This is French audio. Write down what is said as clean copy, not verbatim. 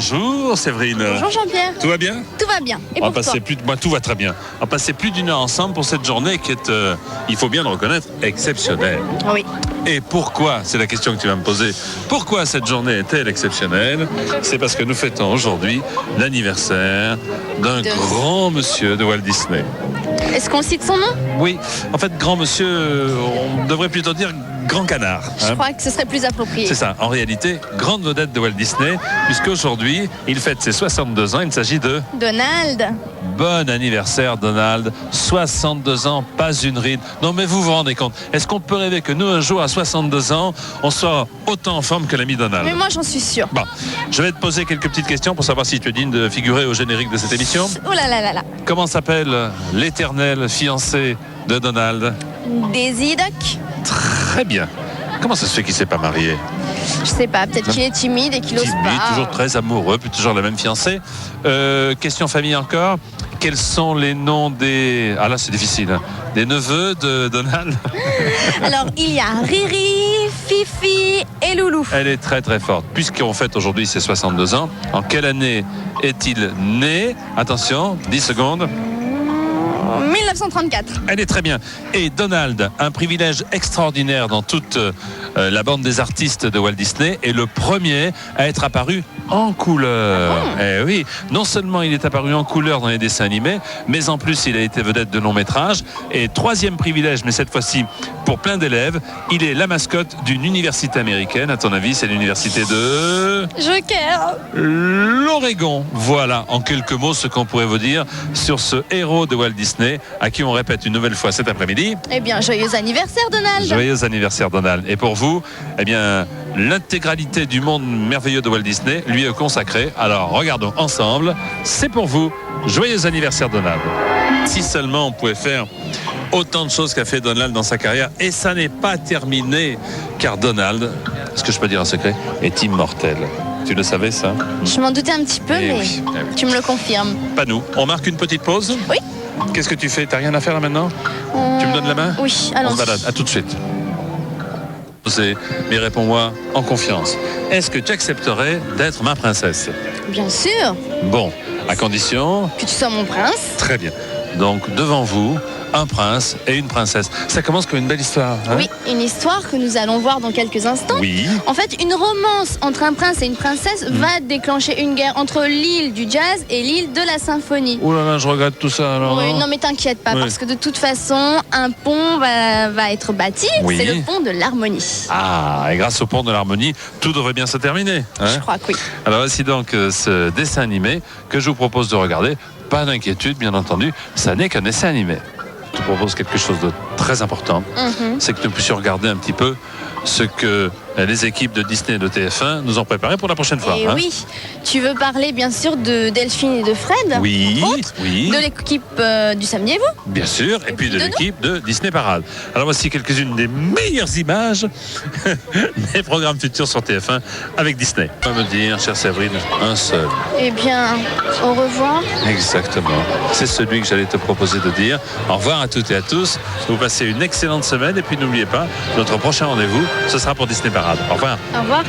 Bonjour Séverine. Bonjour Jean-Pierre. Tout va bien? Tout va bien. Et pour toi? Moi, tout va très bien. On va passer plus d'une heure ensemble pour cette journée qui est, il faut bien le reconnaître, exceptionnelle. Oui. Et pourquoi? C'est la question que tu vas me poser. Pourquoi cette journée est-elle exceptionnelle? C'est parce que nous fêtons aujourd'hui l'anniversaire d'un grand monsieur de Walt Disney. Est-ce qu'on cite son nom? Oui, en fait, grand monsieur, on devrait plutôt dire grand canard. Je crois que ce serait plus approprié. C'est ça. En réalité, grande vedette de Walt Disney, puisqu'aujourd'hui, il fête ses 62 ans. Il s'agit de... Donald. Bon anniversaire, Donald. 62 ans, pas une ride. Non, mais vous vous rendez compte, est-ce qu'on peut rêver que nous, un jour, à 62 ans, on soit autant en forme que l'ami Donald? Mais moi, j'en suis sûre. Bon, je vais te poser quelques petites questions pour savoir si tu es digne de figurer au générique de cette émission. Oh là là là là. Comment s'appelle l'éternel fiancé de Donald? Daisy Duck. Très bien. Comment ça se fait qu'il ne s'est pas marié? Je sais pas, peut-être qu'il est timide et qu'il ose pas. Toujours très amoureux, puis toujours la même fiancée. Question famille encore. Quels sont les noms des... Ah là, c'est difficile. Hein. Des neveux de Donald? Alors, il y a Riri, Fifi et Loulou. Elle est très très forte. Puisqu'on fête aujourd'hui ses 62 ans, en quelle année est-il né? Attention, 10 secondes. 1934. Elle est très bien. Et Donald, un privilège extraordinaire dans toute la bande des artistes de Walt Disney, est le premier à être apparu en couleur. Eh oui, non seulement il est apparu en couleur dans les dessins animés, mais en plus il a été vedette de long métrage. Et troisième privilège, mais cette fois-ci pour plein d'élèves, il est la mascotte d'une université américaine. À ton avis, c'est l'université de... Joker. L'Oregon. Voilà, en quelques mots, ce qu'on pourrait vous dire sur ce héros de Walt Disney, à qui on répète une nouvelle fois cet après-midi. Eh bien, joyeux anniversaire, Donald. Joyeux anniversaire, Donald. Et pour vous, eh bien, l'intégralité du monde merveilleux de Walt Disney lui est consacrée. Alors, regardons ensemble. C'est pour vous. Joyeux anniversaire, Donald. Si seulement on pouvait faire autant de choses qu'a fait Donald dans sa carrière, et ça n'est pas terminé, car Donald, est-ce que je peux dire un secret, est immortel. Tu le savais, ça? Je m'en doutais un petit peu, mais oui. tu me le confirmes. Pas nous. On marque une petite pause? Oui. Qu'est-ce que tu fais? T'as rien à faire là maintenant? Tu me donnes la main? Oui, On allons-y. se balade. À tout de suite. Mais réponds-moi en confiance. Est-ce que tu accepterais d'être ma princesse? Bien sûr. Bon, à condition... Que tu sois mon prince. Très bien. Donc, devant vous, un prince et une princesse. Ça commence comme une belle histoire. Hein? Oui, une histoire que nous allons voir dans quelques instants. Oui. En fait, une romance entre un prince et une princesse va déclencher une guerre entre l'île du jazz et l'île de la symphonie. Oh là là, je regrette tout ça alors. Oui, non mais t'inquiète pas, parce que de toute façon, un pont va être bâti. Oui. C'est le pont de l'harmonie. Ah, et grâce au pont de l'harmonie, tout devrait bien se terminer. Hein? Je crois que oui. Alors voici donc ce dessin animé que je vous propose de regarder. Pas d'inquiétude, bien entendu, ça n'est qu'un dessin animé. Je te propose quelque chose de très important, c'est que nous puissions regarder un petit peu ce que les équipes de Disney et de TF1 nous ont préparé pour la prochaine fois. Et oui, tu veux parler bien sûr de Delphine et de Fred, Oui, entre autres, oui. de l'équipe du Samedi et vous. Bien sûr, et puis de l'équipe de Disney Parade. Alors voici quelques-unes des meilleures images des programmes futurs sur TF1 avec Disney. On va me dire, chère Séverine, un seul. Eh bien, au revoir. Exactement. C'est celui que j'allais te proposer de dire. Au revoir à toutes et à tous. Vous passez une excellente semaine et puis n'oubliez pas, notre prochain rendez-vous, ce sera pour Disney Parade. Au revoir. Au revoir.